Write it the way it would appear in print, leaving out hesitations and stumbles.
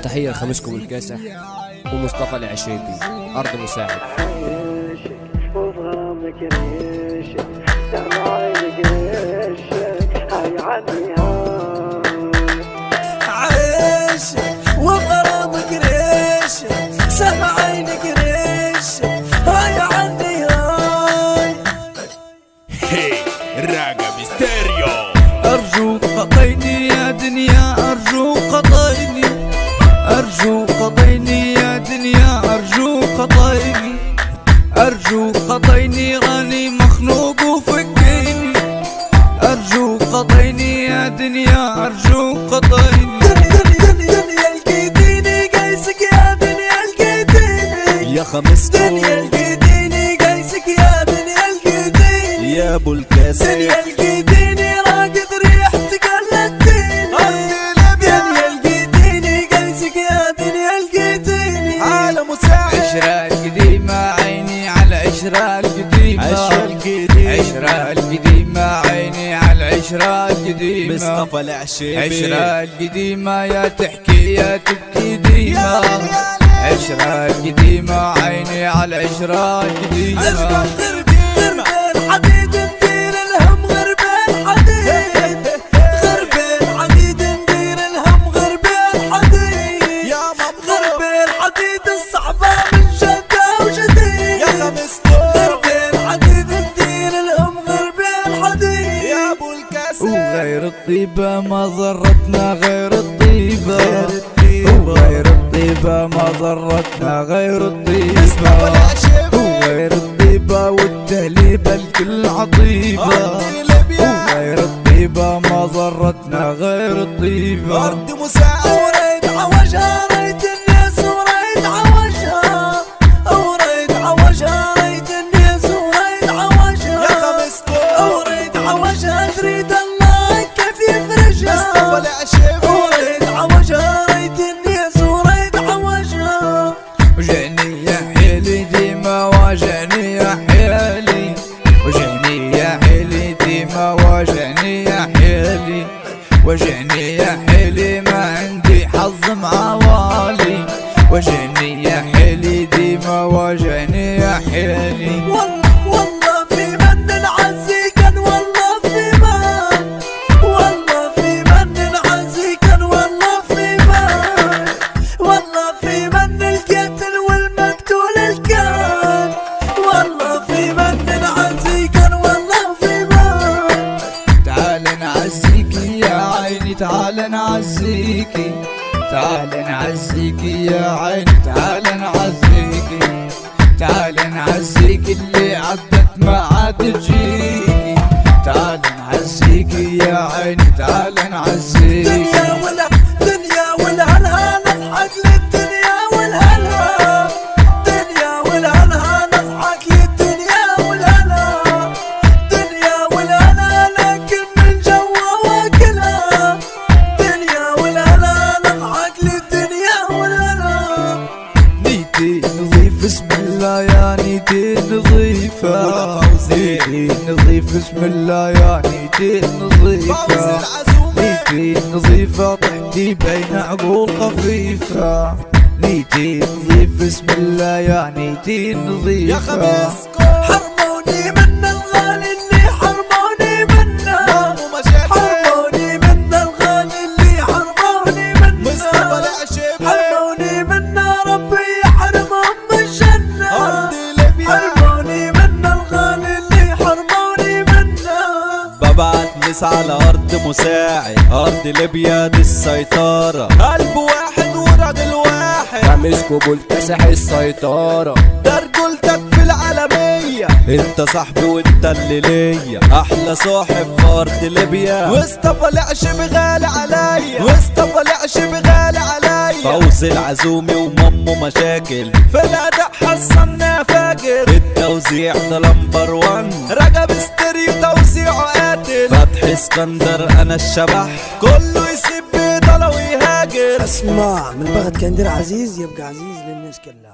تحية لخميسكم الكاسح ومصطفى العشيبي أرض مساعد. وغرامك ريشك دمع عينك ريشك هاي عني عيشك وغرامك ريشك سمع عينك ريشك هاي عني هاي راقة ميستيريو. أرجوك قضيني يا دنيا أرجوك قضيني أرجوك قضيني يا دنيا أرجوك قضيني أرجوك قضيني غني مخنوق وفكيني أرجوك قضيني يا دنيا أرجوك قضيني دنيا لقيتيني قيسك يا دنيا لقيتيني يا خمس دنيا لقيتيني قيسك يا دنيا لقيتيني يا ابو الكاسح دنيا لقيتيني راقد ريحتك قلتيني دنيا لقيتيني قيسك يا دنيا لقيتيني على مساعد عشرة القديمة عيني على عشرة القديمة عشرة القديمة عيني على عشرة القديمة مصطفى العشيبي عشرة القديمة يا تحكي يا تبكي ديما عشرة القديمة عيني على عشرة القديمة غربين حديد ندير الهم غربين حديد غربين حديد ندير الهم غربين حديد يا مبروك غربين حديد الصعبة من شدة وجديد يا خمس غربين حديد ندير الهم غربين حديد يا ابو الكاسح وغير الطيبة ما ضرتنا غير الطيبة غير الطيبة ما ضرتنا غير الطيبة مصطفى العشيبي وغير الطيبة والتهليبة الكل عطيبة وغير الطيبة ما ضرتنا غير الطيبة أرض مساعد وريد عوجها ريت الناس وريد عوجها وريد عوجها ريت الناس وريد عوجها يا خمس وريد عوجها تريد الله كيف يفرجها مصطفى العشيبي وريد عوجها ريت الناس وريد عوجها وجعني يا حيلي ديما واجعني يا حيلي وجعني يا حيلي ديما واجعني يا حيلي وجعني يا حيلي ما عندي حظ مع والي وجعني يا حيلي ديما واجعني يا حيلي والله في من عزيكا والله في من والله في من عزيكا والله في من والله في من القتل والمقتول الكان والله في من عزيكا والله في من تعال نعزيكي يا عيني تعال نعزيكي تعال نعزيكي يا عيني تعال نعزيكي تعال نعزيكي اللي عدت ما عاد تجيكي تعال نعزيكي يا عيني تعال نعزيكي دنيا والهلا نضحك للدنيا والهلا دنيا والهلا نضحك للدنيا والهلا دنيا والهلا لكن من جوا واكلها دنيا والهلا نضحك للدنيا والهلا نيتي نظيف اسم الله يا نيتي نظيفة نيتي نظيف اسم الله يا نيتي نظيفة نيتي نظيفة طحتي بين عقول خفيفة نيتي نظيف اسم الله يا نيتي نظيفة يا خمس حرموني من الغالي اللي حرموني منه حرموني من الغالي اللي حرموني منه مصطفى العشيبي حرموني منه ربي يحرمهم من الجنة أرض ليبيا حرموني من الغالي اللي حرموني منه ببعت مس على أرض مساعد أرض ليبيا دي السيطرة قلب واحد وراجل واحد خميسكم الكاسح السيطرة ده رجولتك في العالمية انت صاحبي وانت اللي ليا احلى صاحب في ارض ليبيا مصطفى العشيبي غالي عليا مصطفى العشيبي غالي عليا فوزي العزومي ومامو مشاكل في الاداء حصلنا فاجر التوزيع ده نمبر 1 رجب ستيريو توزيعه قاتل فتحي اسكندر انا الشبح كله يسيب بيضه لو يهاجر اسمع من بغت كندير عزيز يبقى عزيز للناس كلها.